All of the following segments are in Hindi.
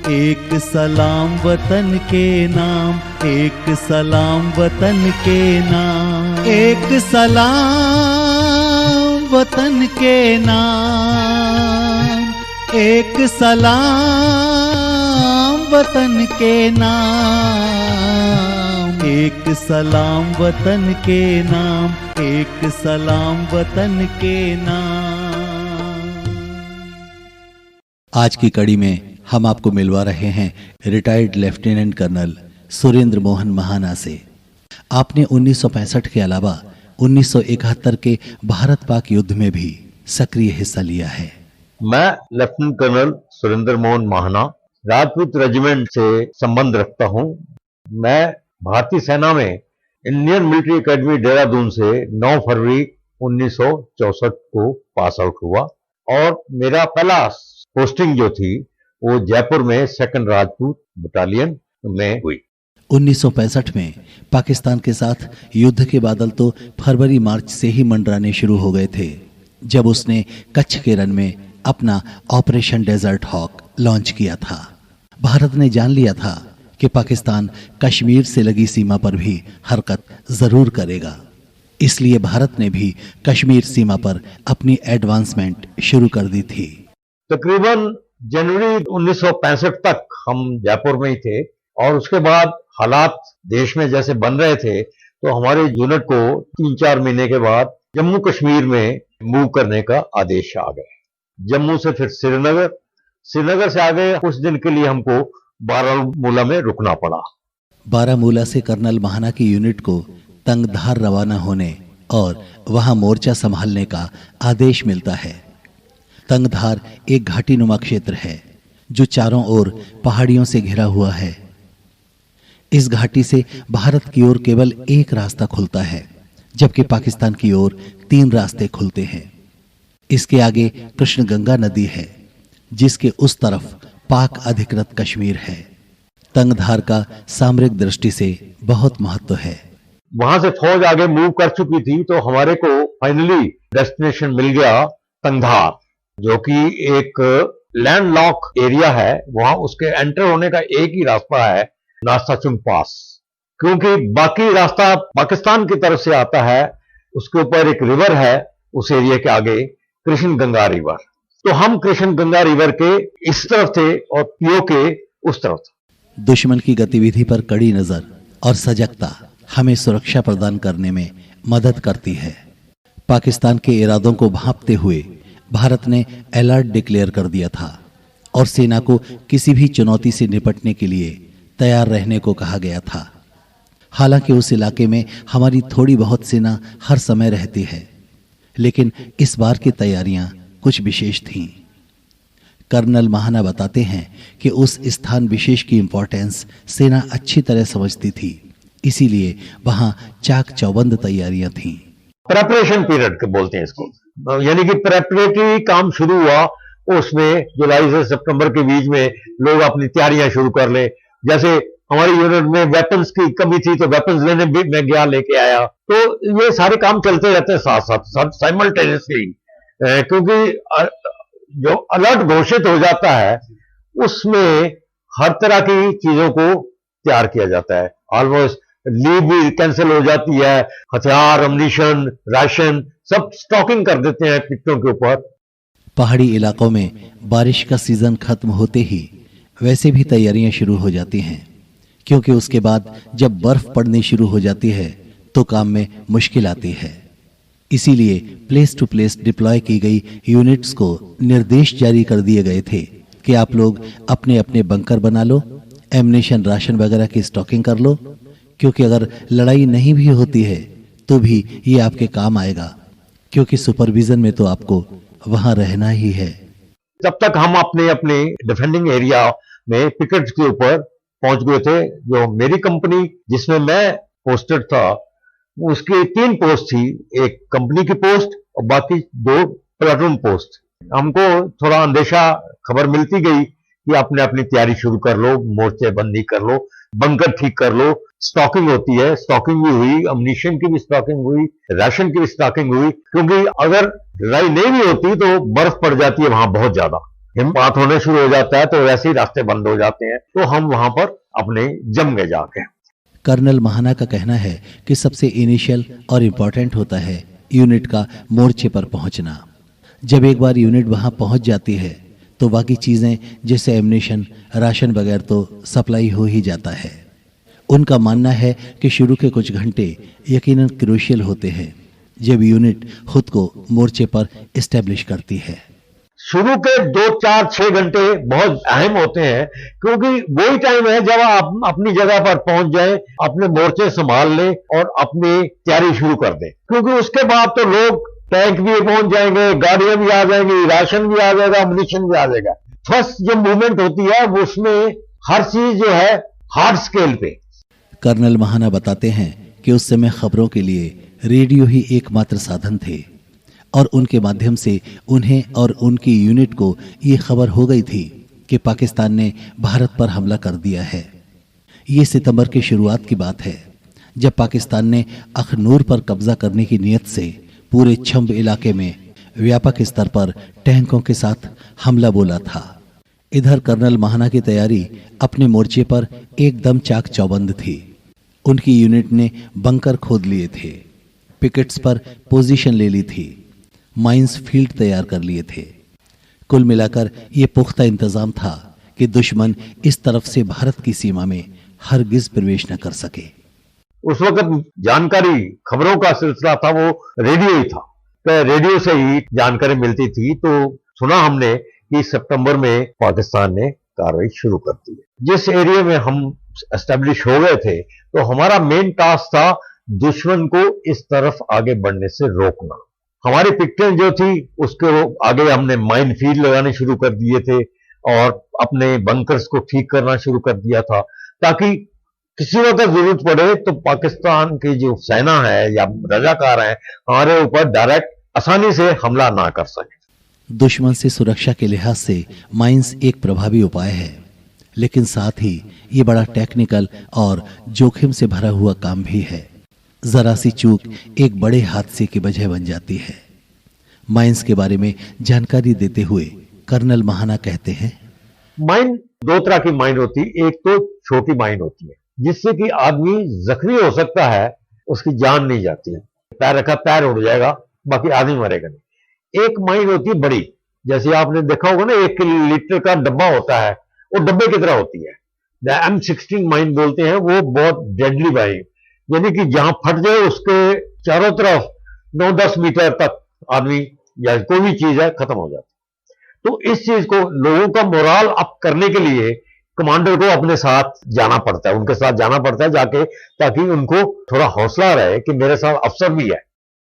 एक सलाम वतन के नाम, एक सलाम वतन के नाम, एक सलाम वतन के नाम, एक सलाम वतन के नाम, एक सलाम वतन के नाम, एक सलाम वतन के नाम। आज की कड़ी में हम आपको मिलवा रहे हैं retired lieutenant colonel Surendra Mohan Mahana से। आपने 1965 के अलावा 1971 के भारत पाक युद्ध में भी सक्रिय हिस्सा लिया है। मैं लेफ्टिनेंट कर्नल सुरेंद्र मोहन महाना राजपूत रेजिमेंट से संबंध रखता हूं। मैं भारतीय सेना में इंडियन मिलिट्री एकेडमी देहरादून से 9 फरवरी 1964 को पास आउट हुआ और मेरा पहला पोस्टिंग जो थी वो जयपुर में 2nd राजपूत बटालियन में हुई। 1965 में पाकिस्तान के साथ युद्ध के बादल तो फरवरी मार्च से ही मंडराने शुरू हो गए थे, जब उसने कच्छ के रन में अपना ऑपरेशन डेजर्ट हॉक लॉन्च किया था। भारत ने जान लिया था कि पाकिस्तान कश्मीर से लगी सीमा पर भी हरकत जरूर करेगा, इसलिए भारत ने भी कश्मीर सीमा पर अपनी एडवांसमेंट शुरू कर दी थी। तकरीबन जनवरी 1965 तक हम जयपुर में ही थे और उसके बाद हालात देश में जैसे बन रहे थे तो हमारे यूनिट को 3-4 महीने के बाद जम्मू कश्मीर में मूव करने का आदेश आ गया। जम्मू से फिर श्रीनगर से आगे कुछ दिन के लिए हमको बारामूला में रुकना पड़ा। बारामूला से कर्नल महाना की यूनिट को तंगधार रवाना होने और वहां मोर्चा संभालने का आदेश मिलता है। तंगधार एक घाटी नुमा क्षेत्र है जो चारों ओर पहाड़ियों से घिरा हुआ है। इस घाटी से भारत की ओर केवल एक रास्ता खुलता है, जबकि पाकिस्तान की ओर 3 रास्ते खुलते हैं। इसके आगे कृष्णगंगा नदी है, जिसके उस तरफ पाक अधिकृत कश्मीर है। तंगधार का सामरिक दृष्टि से बहुत महत्व है। वहां से फौज आगे मूव कर चुकी थी तो हमारे को फाइनली डेस्टिनेशन मिल गया तंगधार, जो कि एक लैंडलॉक एरिया है। वहां उसके एंटर होने का एक ही रास्ता है, नास्ताचुंग पास, क्योंकि बाकी रास्ता पाकिस्तान की तरफ से आता है। उसके ऊपर एक रिवर है उस एरिया के आगे, कृष्ण गंगा रिवर। तो हम कृष्ण गंगा रिवर के इस तरफ थे और पीओ के उस तरफ था। दुश्मन की गतिविधि पर कड़ी नजर और सजगता हमें सुरक्षा प्रदान करने में मदद करती है। पाकिस्तान के इरादों को भांपते हुए भारत ने अलर्ट डिक्लेयर कर दिया था और सेना को किसी भी चुनौती से निपटने के लिए तैयार रहने को कहा गया था। हालांकि उस इलाके में हमारी थोड़ी बहुत सेना हर समय रहती है, लेकिन इस बार की तैयारियां कुछ विशेष थीं। कर्नल महाना बताते हैं कि उस स्थान विशेष की इंपॉर्टेंस सेना अच्छी तरह समझती थी, इसीलिए वहां चाक चौबंद तैयारियां थीं। प्रेपरेशन पीरियड के बोलते हैं इसको, यानी कि प्रेपरेटरी काम शुरू हुआ। उसमें जुलाई से सितंबर के बीच में लोग अपनी तैयारियां शुरू कर ले। जैसे हमारी यूनिट में वेपन्स की कमी थी तो वेपन्स लेने भी मैं गया, लेके आया। तो ये सारे काम चलते रहते हैं साथ साथ साइमल्टेनियसली, क्योंकि जो अलर्ट घोषित हो जाता है उसमें हर तरह की चीजों को तैयार किया जाता है। ऑलमोस्ट लीव भी कैंसिल हो जाती है, हथियार, अम्युनिशन, राशन सब स्टॉकिंग कर देते हैं टिकटों के ऊपर। पहाड़ी इलाकों में बारिश का सीजन खत्म होते ही वैसे भी तैयारियां शुरू हो जाती हैं, क्योंकि उसके बाद जब बर्फ पड़नी शुरू हो जाती है तो काम में मुश्किल आती है। इसीलिए प्लेस टू प्लेस डिप्लॉय की गई यूनिट्स को निर्देश जारी कर दिए गए थे कि आप लोग अपने अपने बंकर बना लो, एम्युनिशन, राशन वगैरह की स्टॉकिंग कर लो, क्योंकि अगर लड़ाई नहीं भी होती है तो भी ये आपके काम आएगा, क्योंकि सुपरविजन में तो आपको वहां रहना ही है। तब तक हम अपने अपने डिफेंडिंग एरिया में पिकेट्स के ऊपर पहुंच गए थे। जो मेरी कंपनी जिसमें मैं पोस्टेड था उसकी 3 पोस्ट थी, एक कंपनी की पोस्ट और बाकी 2 प्लाटून पोस्ट। हमको थोड़ा अंदेशा खबर मिलती गई कि आपने अपनी तैयारी शुरू कर लो, मोर्चे बंदी कर लो, बंकर ठीक कर लो, स्टॉकिंग होती है, स्टॉकिंग भी हुई, अम्युनिशन की भी स्टॉकिंग हुई, राशन की भी स्टॉकिंग हुई, क्योंकि अगर लड़ाई नहीं भी होती तो बर्फ पड़ जाती है वहां बहुत ज्यादा। हिमपात होने शुरू हो जाता है तो वैसे ही रास्ते बंद हो जाते हैं, तो हम वहां पर अपने जम गए जाके। कर्नल महाना का कहना है कि सबसे इनिशियल और इम्पोर्टेंट होता है यूनिट का मोर्चे पर पहुंचना। जब एक बार यूनिट वहां पहुंच जाती है तो बाकी चीजें जैसे एम्युनिशन, राशन वगैरह तो सप्लाई हो ही जाता है। उनका मानना है कि शुरू के कुछ घंटे यकीनन क्रूशियल होते हैं जब यूनिट खुद को मोर्चे पर एस्टेब्लिश करती है। शुरू के 2, 4, 6 घंटे बहुत अहम होते हैं, क्योंकि वही टाइम है जब आप अपनी जगह पर पहुंच जाएं, अपने मोर्चे संभाल लें और अपनी तैयारी शुरू कर दें। क्योंकि उसके बाद तो लोग टैंक भी पहुंच जाएंगे, गाड़ियां भी आ जाएंगी, राशन भी आ जाएगा, अम्युनिशन भी आ जाएगा। फर्स्ट जो मूवमेंट होती है वो उसमें हर चीज जो है हार्ड स्केल पे। कर्नल महाना बताते हैं कि उस समय खबरों के लिए रेडियो ही एकमात्र साधन थे और उनके माध्यम से उन्हें और उनकी यूनिट को ये खबर हो गई थी कि पाकिस्तान ने भारत पर हमला कर दिया है। ये सितंबर की शुरुआत की बात है जब पाकिस्तान ने अखनूर पर कब्जा करने की नीयत से पूरे छंब इलाके में व्यापक स्तर पर टैंकों के साथ हमला बोला था। इधर कर्नल महाना की तैयारी अपने मोर्चे पर एकदम चाक चौबंद थी। उनकी यूनिट ने बंकर खोद लिए थे, पिकेट्स पर पोजीशन ले ली थी, माइंस फील्ड तैयार कर लिए थे। कुल मिलाकर ये पुख्ता इंतजाम था कि दुश्मन इस तरफ से भारत की सीमा में हरगिज प्रवेश न कर सके। उस वक्त जानकारी, खबरों का सिलसिला था वो रेडियो ही था, तो रेडियो से ही जानकारी मिलती थी। तो सुना हमने कि सितंबर में पाकिस्तान ने कार्रवाई शुरू कर दी। जिस एरिया में हम एस्टेब्लिश हो गए थे तो हमारा मेन टास्क था दुश्मन को इस तरफ आगे बढ़ने से रोकना। हमारी पिक्चर जो थी उसके आगे हमने माइन फील्ड लगाने शुरू कर दिए थे और अपने बंकर्स को ठीक करना शुरू कर दिया था, ताकि किसी वक्त जरूरत पड़े तो पाकिस्तान की जो सेना है या रजाकार है हमारे ऊपर डायरेक्ट आसानी से हमला ना कर सके। दुश्मन से सुरक्षा के लिहाज से माइंस एक प्रभावी उपाय है, लेकिन साथ ही ये बड़ा टेक्निकल और जोखिम से भरा हुआ काम भी है। जरा सी चूक एक बड़े हादसे की वजह बन जाती है। माइंस के बारे में जानकारी देते हुए कर्नल महाना कहते हैं, माइन 2 तरह की माइन होती है। एक तो छोटी माइन होती है जिससे कि आदमी जख्मी हो सकता है, उसकी जान नहीं जाती है, पैर रखा पैर उड़ जाएगा, बाकी आदमी मरेगा नहीं। एक माइन होती है बड़ी, जैसे आपने देखा होगा ना 1 लीटर का डब्बा होता है, वो डब्बे की तरह होती है। M16 माइन बोलते हैं, वो बहुत डेडली माइन, यानी कि जहां फट जाए उसके चारों तरफ 9-10 मीटर तक आदमी या कोई भी चीज है खत्म हो जाती है। तो इस चीज को लोगों का मोराल अप करने के लिए कमांडर को अपने साथ जाना पड़ता है, उनके साथ जाना पड़ता है जाके, ताकि उनको थोड़ा हौसला रहे कि मेरे साथ अफसर भी है।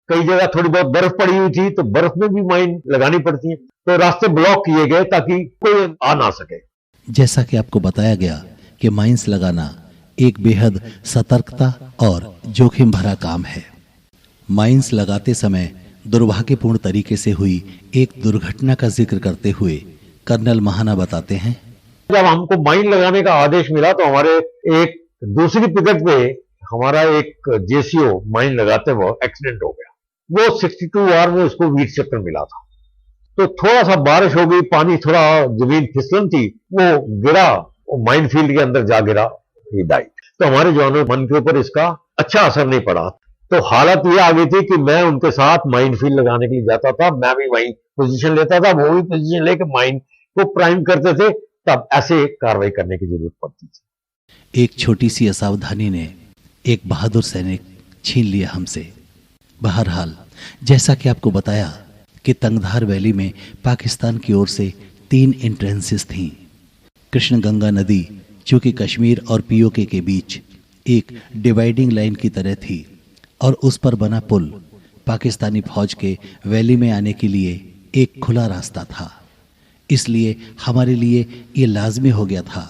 कई जगह थोड़ी बहुत बर्फ पड़ी हुई थी तो बर्फ में भी माइन लगानी पड़ती है, तो रास्ते ब्लॉक किए गए ताकि कोई आ ना सके। जैसा कि आपको बताया गया कि माइंस लगाना एक बेहद सतर्कता और जोखिम भरा काम है। माइंस लगाते समय दुर्भाग्यपूर्ण तरीके से हुई एक दुर्घटना का जिक्र करते हुए कर्नल महाना बताते हैं, जब हमको माइन लगाने का आदेश मिला तो हमारे एक दूसरी पिकेट पे हमारा एक जेसीओ माइन लगाते हुए एक्सीडेंट हो गया। वो 62 आवर में उसको वीर चक्र मिला था। तो थोड़ा सा बारिश हो गई, पानी थोड़ा जमीन फिसलन थी, वो गिरा, माइन फील्ड के अंदर जा गिरा, ही डाइड। तो हमारे जवानों मन के ऊपर इसका अच्छा असर नहीं पड़ा। तो हालत ये आ गई थी कि मैं उनके साथ माइन फील्ड लगाने के लिए जाता था, मैं भी वहीं पोजीशन लेता था, वो भी पोजीशन लेके माइन को प्राइम करते थे, तब ऐसे कार्रवाई करने की जरूरत पड़ती थी। एक छोटी सी असावधानी ने एक बहादुर सैनिक छीन लिया हमसे। बहरहाल जैसा कि आपको बताया कि तंगधार वैली में पाकिस्तान की ओर से 3 एंट्रेंसेस थीं। कृष्ण गंगा नदी चूंकि कश्मीर और पीओके के बीच एक डिवाइडिंग लाइन की तरह थी और उस पर बना पुल पाकिस्तानी फौज के वैली में आने के लिए एक खुला रास्ता था। इसलिए हमारे लिए ये लाजमी हो गया था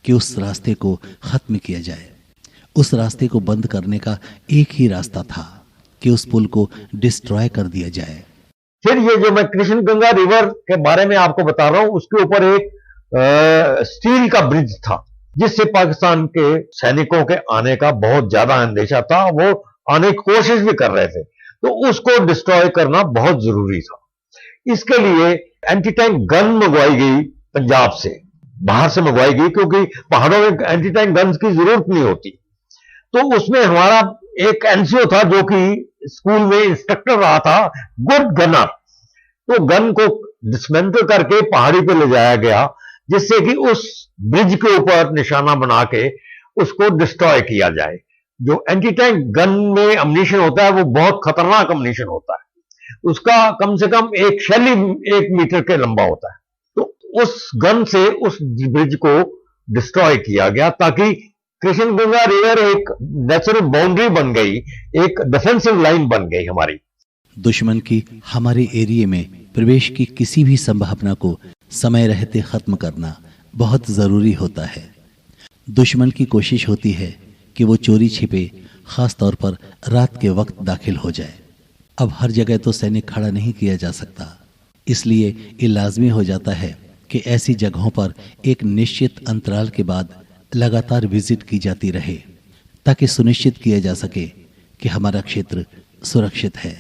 कि उस रास्ते को खत्म किया जाए। उस रास्ते को बंद करने का एक ही रास्ता था कि उस पुल को डिस्ट्रॉय कर दिया जाए। फिर ये जो मैं कृष्ण गंगा रिवर के बारे में आपको बता रहा हूं, उसके ऊपर एक स्टील का ब्रिज था जिससे पाकिस्तान के सैनिकों के आने का बहुत ज्यादा अंदेशा था, वो आने की कोशिश भी कर रहे थे, तो उसको डिस्ट्रॉय करना बहुत जरूरी था। इसके लिए एंटी टैंक गन मंगवाई गई पंजाब से, बाहर से मंगवाई गई, क्योंकि पहाड़ों में एंटी टैंक गन्स की जरूरत नहीं होती। तो उसमें हमारा एक एनसीओ था जो कि स्कूल में इंस्ट्रक्टर रहा था, गुड गनर। तो गन को डिसमेंटल करके पहाड़ी पे ले जाया गया, जिससे कि उस ब्रिज के ऊपर निशाना बना के उसको डिस्ट्रॉय किया जाए। जो एंटी टैंक गन में अम्यूनिशन होता है वो बहुत खतरनाक अम्यूनिशन होता है, उसका कम से कम एक शैली 1 मीटर के लंबा होता है। तो उस गन से उस ब्रिज को डिस्ट्रॉय किया गया, ताकि कृष्णगंगा रिवर एक नेचुरल बाउंड्री बन गई, एक डिफेंसिव लाइन बन गई हमारी। दुश्मन की हमारे एरिया में प्रवेश की किसी भी संभावना को समय रहते खत्म करना बहुत जरूरी होता है। दुश्मन की कोशिश होती है कि वो चोरी छिपे, खास तौर पर रात के वक्त दाखिल हो जाए। अब हर जगह तो सैनिक खड़ा नहीं किया जा सकता, इसलिए ये लाजमी हो जाता है कि ऐसी जगहों पर एक निश्चित अंतराल के बाद लगातार विजिट की जाती रहे, ताकि सुनिश्चित किया जा सके कि हमारा क्षेत्र सुरक्षित है।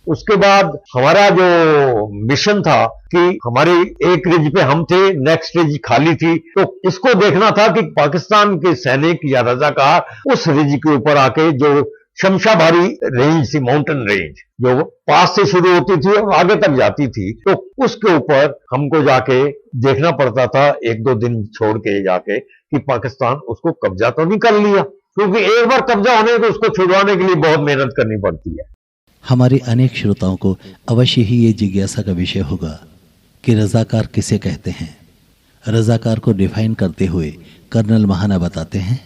उसके बाद हमारा जो मिशन था कि हमारी एक रिज पे हम थे, नेक्स्ट रिज खाली थी, तो इसको देखना था कि पाकिस्तान के सैनिक या रजाकार उस रिज के ऊपर आके, जो शमशाबारी रेंज थी, माउंटेन रेंज जो पास से शुरू होती थी और आगे तक जाती थी, तो उसके ऊपर हमको जाके देखना पड़ता था 1-2 दिन छोड़ के जाके कि पाकिस्तान उसको कब्जा तो नहीं कर लिया, क्योंकि एक बार कब्जा होने तो उसको छुड़वाने के लिए बहुत मेहनत करनी पड़ती है। हमारे अनेक श्रोताओं को अवश्य ही ये जिज्ञासा का विषय होगा कि रजाकार किसे कहते हैं। रजाकार को डिफाइन करते हुए कर्नल महाना बताते हैं,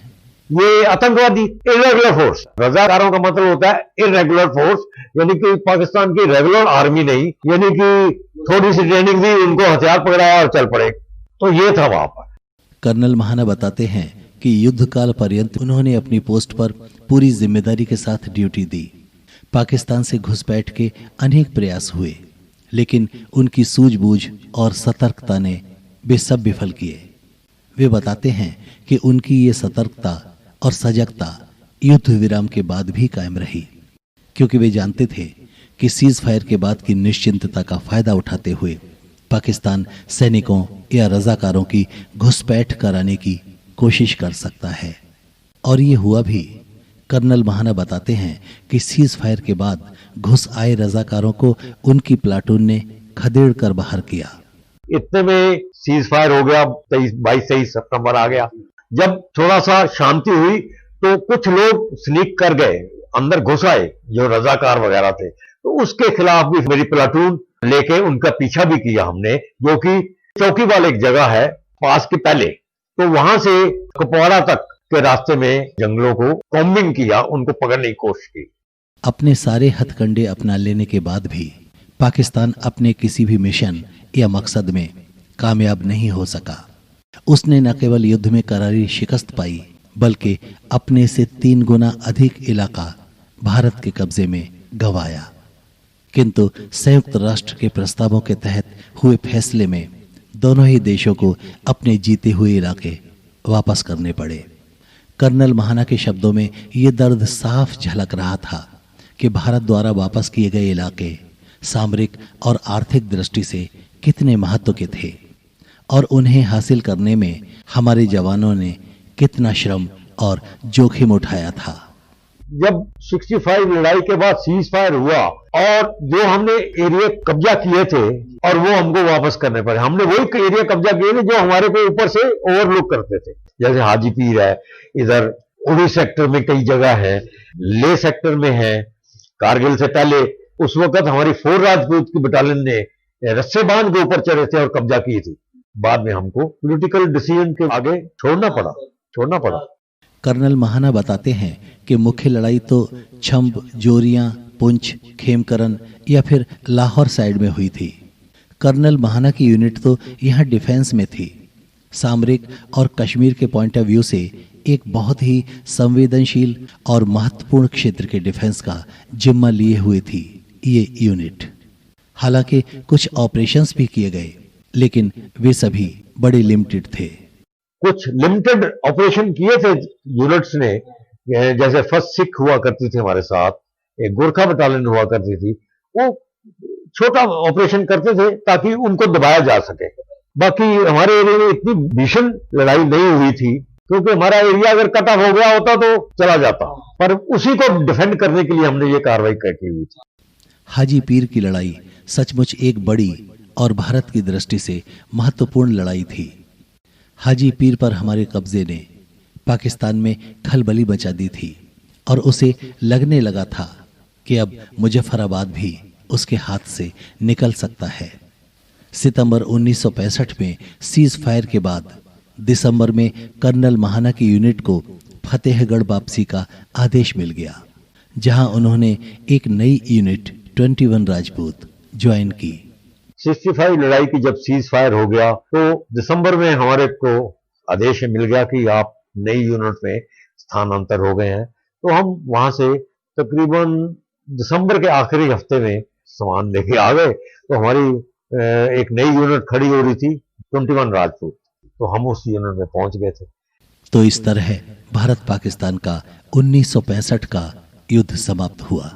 ये आतंकवादी, इरेगुलर फोर्स। रजाकारों का मतलब होता है इरेगुलर फोर्स, यानी कि पाकिस्तान की रेगुलर आर्मी नहीं, यानी कि थोड़ी सी ट्रेनिंग दी, उनको हथियार पकड़ाया और चल पड़े, तो ये था वहां पर। कर्नल महाना बताते हैं कि युद्ध काल पर्यंत उन्होंने अपनी पोस्ट पर पूरी जिम्मेदारी के साथ ड्यूटी दी। पाकिस्तान से घुसपैठ के अनेक प्रयास हुए, लेकिन उनकी सूझबूझ और सतर्कता ने वे सब विफल किए। वे बताते हैं कि उनकी ये सतर्कता और सजगता युद्ध विराम के बाद भी कायम रही, क्योंकि वे जानते थे कि सीज फायर के बाद की निश्चिंतता का फायदा उठाते हुए पाकिस्तान सैनिकों या रजाकारों की घुसपैठ कराने की कोशिश कर सकता है। और ये हुआ भी। कर्नल महाना बताते हैं कि सीज फायर के बाद घुस आए रजाकारों को उनकी प्लाटून ने खदेड़ कर बाहर किया। इतने में सीज फायर हो गया, 22-23 सितंबर आ गया। जब थोड़ा सा शांति हुई तो कुछ लोग स्नीक कर गए, अंदर घुस आए जो रजाकार वगैरह थे, तो उसके खिलाफ भी मेरी प्लाटून लेके उनका पीछा भी किया हमने, जो कि चौकी वाले एक जगह है पास के पहले, तो वहां से कुपवाड़ा तक के रास्ते में जंगलों को कॉम्बिंग किया, उनको पकड़ने की कोशिश की। अपने सारे हथकंडे अपना लेने के बाद भी पाकिस्तान अपने किसी भी मिशन या मकसद में कामयाब नहीं हो सका। उसने न केवल युद्ध में करारी शिकस्त पाई, बल्कि अपने से 3 गुना अधिक इलाका भारत के कब्जे में गंवाया। किंतु संयुक्त राष्ट्र के प्रस्तावों के तहत हुए फैसले में दोनों ही देशों को अपने जीते हुए इलाके वापस करने पड़े। कर्नल महाना के शब्दों में ये दर्द साफ झलक रहा था कि भारत द्वारा वापस किए गए इलाके सामरिक और आर्थिक दृष्टि से कितने महत्व के थे और उन्हें हासिल करने में हमारे जवानों ने कितना श्रम और जोखिम उठाया था। जब 65 लड़ाई के बाद सीज फायर हुआ और जो हमने एरिया कब्जा किए थे और वो हमको वापस करने पड़े, हमने वही एरिया कब्जा किए थे जो हमारे को ऊपर से ओवरलुक करते थे। जैसे हाजीपीर है, इधर उड़ी सेक्टर में कई जगह है, ले सेक्टर में है। कारगिल से पहले उस वक्त हमारी 4 राजपूत की बटालियन ने रस्से बांध के ऊपर चढ़े थे और कब्जा की थी। बाद में हमको पॉलिटिकल डिसीजन के आगे छोड़ना पड़ा। कर्नल महाना बताते हैं कि मुख्य लड़ाई तो छंब, जोरियां, पुंछ, खेमकरन या फिर लाहौर साइड में हुई थी। कर्नल महाना की यूनिट तो यहाँ डिफेंस में थी। सामरिक और कश्मीर के पॉइंट ऑफ व्यू से एक बहुत ही संवेदनशील और महत्वपूर्ण क्षेत्र के डिफेंस का जिम्मा लिए हुए थी ये यूनिट। हालांकि कुछ ऑपरेशंस भी किए गए, लेकिन वे सभी बड़े लिमिटेड थे। कुछ लिमिटेड ऑपरेशन किए थे यूनिट्स ने, जैसे फर्स्ट सिख हुआ करती थी हमारे साथ, एक गोरखा बटालियन हुआ करती थी, वो छोटा ऑपरेशन करते थे ताकि उनको दबाया जा सके। बाकी हमारे एरिया में इतनी भीषण लड़ाई नहीं हुई थी, क्योंकि हमारा एरिया अगर कट ऑफ हो गया होता तो चला जाता, पर उसी को डिफेंड करने के लिए हमने ये कार्रवाई की हुई थी। हाजी पीर की लड़ाई सचमुच एक बड़ी और भारत की दृष्टि से महत्वपूर्ण लड़ाई थी। हाजी पीर पर हमारे कब्जे ने पाकिस्तान में खलबली मचा दी थी और उसे लगने लगा था कि अब मुजफ्फराबाद भी उसके हाथ से निकल सकता है। सितंबर 1965 में सीज फायर के बाद दिसंबर में कर्नल महाना की यूनिट को फतेहगढ़ वापसी का आदेश मिल गया, जहां उन्होंने एक नई यूनिट 21 राजपूत ज्वाइन की। 65 लड़ाई की जब सीज फायर हो गया तो दिसंबर में हमारे को आदेश मिल गया कि आप नई यूनिट में स्थानांतर हो गए हैं। तो हम वहां से तकरीबन दिसंबर के आखिरी हफ्ते में सामान लेके आ गए। तो हमारी एक नई यूनिट खड़ी हो रही थी 21 राजपूत, तो हम उस यूनिट में पहुंच गए थे। तो इस तरह भारत पाकिस्तान का 1965 का युद्ध समाप्त हुआ।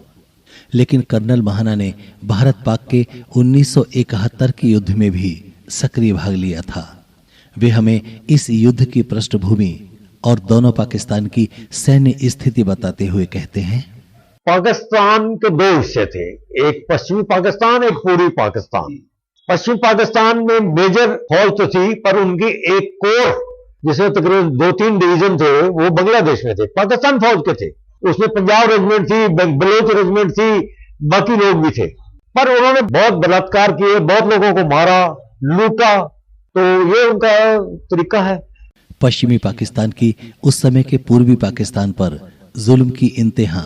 लेकिन कर्नल महाना ने भारत पाक के 1971 के युद्ध में भी सक्रिय भाग लिया था। वे हमें इस युद्ध की पृष्ठभूमि और दोनों पाकिस्तान की सैन्य स्थिति बताते हुए कहते हैं, पाकिस्तान के दो हिस्से थे, एक पश्चिमी पाकिस्तान, एक पूर्वी पाकिस्तान। पश्चिमी पाकिस्तान में मेजर फौज तो थी, पर उनकी एक कोर जिसमें तकरीबन 2-3 डिवीजन थे वो बांग्लादेश में थे, पाकिस्तान फौज के थे। उसमें पंजाब रेजिमेंट थी, बलोच रेजिमेंट थी, बाकी लोग भी थे। पर उन्होंने बहुत बलात्कार किए, बहुत लोगों को मारा, लूटा, तो ये उनका तरीका है। पश्चिमी पाकिस्तान की उस समय के पूर्वी पाकिस्तान पर जुल्म की इंतहा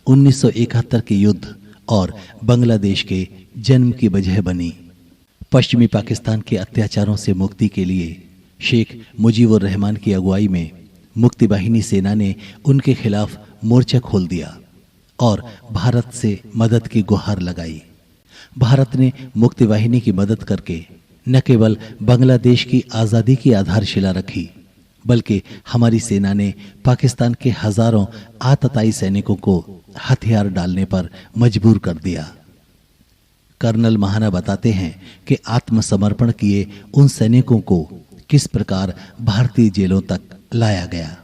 1971 के युद्ध और बांग्लादेश के जन्म की वजह बनी। पश्चिमी पाकिस्तान के अत्याचारों से मुक्ति के लिए शेख मुजीबुर रहमान की अगुवाई में मुक्ति वाहिनी सेना ने उनके खिलाफ मोर्चा खोल दिया और भारत से मदद की गुहार लगाई। भारत ने मुक्ति वाहिनी की मदद करके न केवल बांग्लादेश की आज़ादी की आधारशिला रखी, बल्कि हमारी सेना ने पाकिस्तान के हजारों आतताई सैनिकों को हथियार डालने पर मजबूर कर दिया। कर्नल महाना बताते हैं कि आत्मसमर्पण किए उन सैनिकों को किस प्रकार भारतीय जेलों तक लाया गया।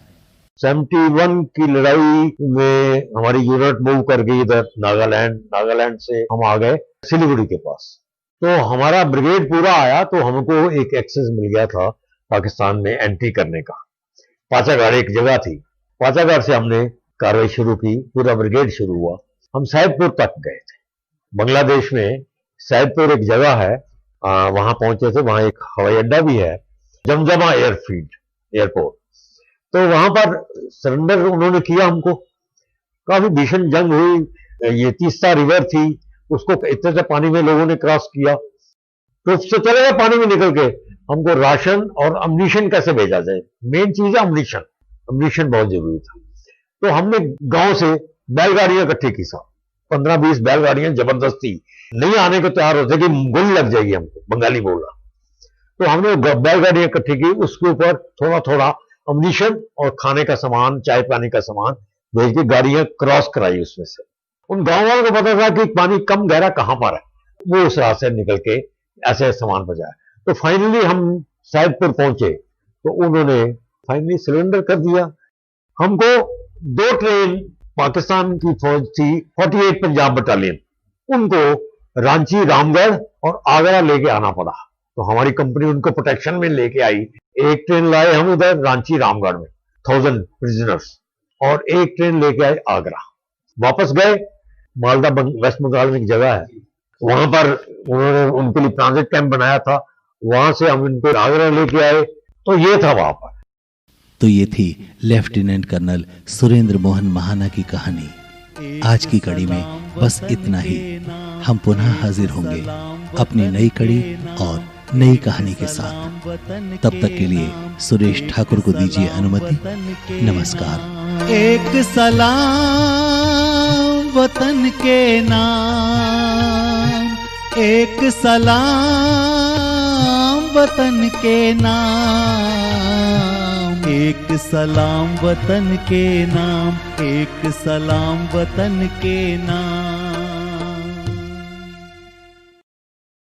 71 की लड़ाई में हमारी यूनिट मूव कर गई इधर नागालैंड से हम आ गए सिलीगुड़ी के पास। तो हमारा ब्रिगेड पूरा आया तो हमको एक एक्सेस मिल गया था पाकिस्तान में एंट्री करने का। पाचागढ़ एक जगह थी, पाचागढ़ से हमने कार्रवाई शुरू की, पूरा ब्रिगेड शुरू हुआ। हम सैदपुर तक गए थे। बांग्लादेश में सैदपुर एक जगह है, वहां पहुंचे थे। वहां एक हवाई अड्डा भी है, जमजमा एयरपोर्ट। तो वहां पर सरेंडर उन्होंने किया हमको। काफी भीषण जंग हुई। ये तीस्ता रिवर थी, उसको इतने से पानी में लोगों ने क्रॉस किया, तो उससे चले गए पानी में निकल के। हमको राशन और अम्यूनिशन कैसे भेजा जाए, मेन चीज है अम्यूनिशन बहुत जरूरी था। तो हमने गांव से बैलगाड़ियां इकट्ठी की, साहब 15-20 बैलगाड़ियां जबरदस्ती नहीं आने को तैयार होते कि गोली लग जाएगी हमको, बंगाली बोल रहा। तो हमने बैलगाड़ियां इकट्ठी की, उसके ऊपर थोड़ा थोड़ा अम्यूनिशन और खाने का सामान, चाय पानी का सामान भेज के गाड़ियां क्रॉस कराई उसमें से। उन गांव वालों को पता था कि पानी कम गहरा कहां पर है, वो उस रास्ते निकल के ऐसे सामान पहुंचाया। तो फाइनली हम सैदपुर पहुंचे तो उन्होंने फाइनली सरेंडर कर दिया हमको। 2 ट्रेन पाकिस्तान की फौज थी, 48 पंजाब बटालियन, उनको रांची, रामगढ़ और आगरा लेके आना पड़ा। तो हमारी कंपनी उनको प्रोटेक्शन में लेके आई। एक ट्रेन लाए हम उधर रांची रामगढ़ में 1000 प्रिजनर्स, और एक ट्रेन लेके आए आगरा। वापस गए मालदा, वेस्ट बंगाल में एक जगह है, वहां पर उन्होंने उनके लिए ट्रांजिट कैंप बनाया था, वहां से हम इनको आगरा लेके आए। तो ये था वहां पर। तो ये थी लेफ्टिनेंट कर्नल सुरेंद्र मोहन महाना की कहानी। आज की कड़ी में बस इतना ही। हम पुनः हाजिर होंगे अपनी नई कड़ी और नई कहानी के साथ। तब तक के लिए सुरेश ठाकुर को दीजिए अनुमति। नमस्कार। एक सलाम वतन के नाम, एक सलाम वतन के नाम, एक सलाम वतन के नाम, एक सलाम वतन के नाम।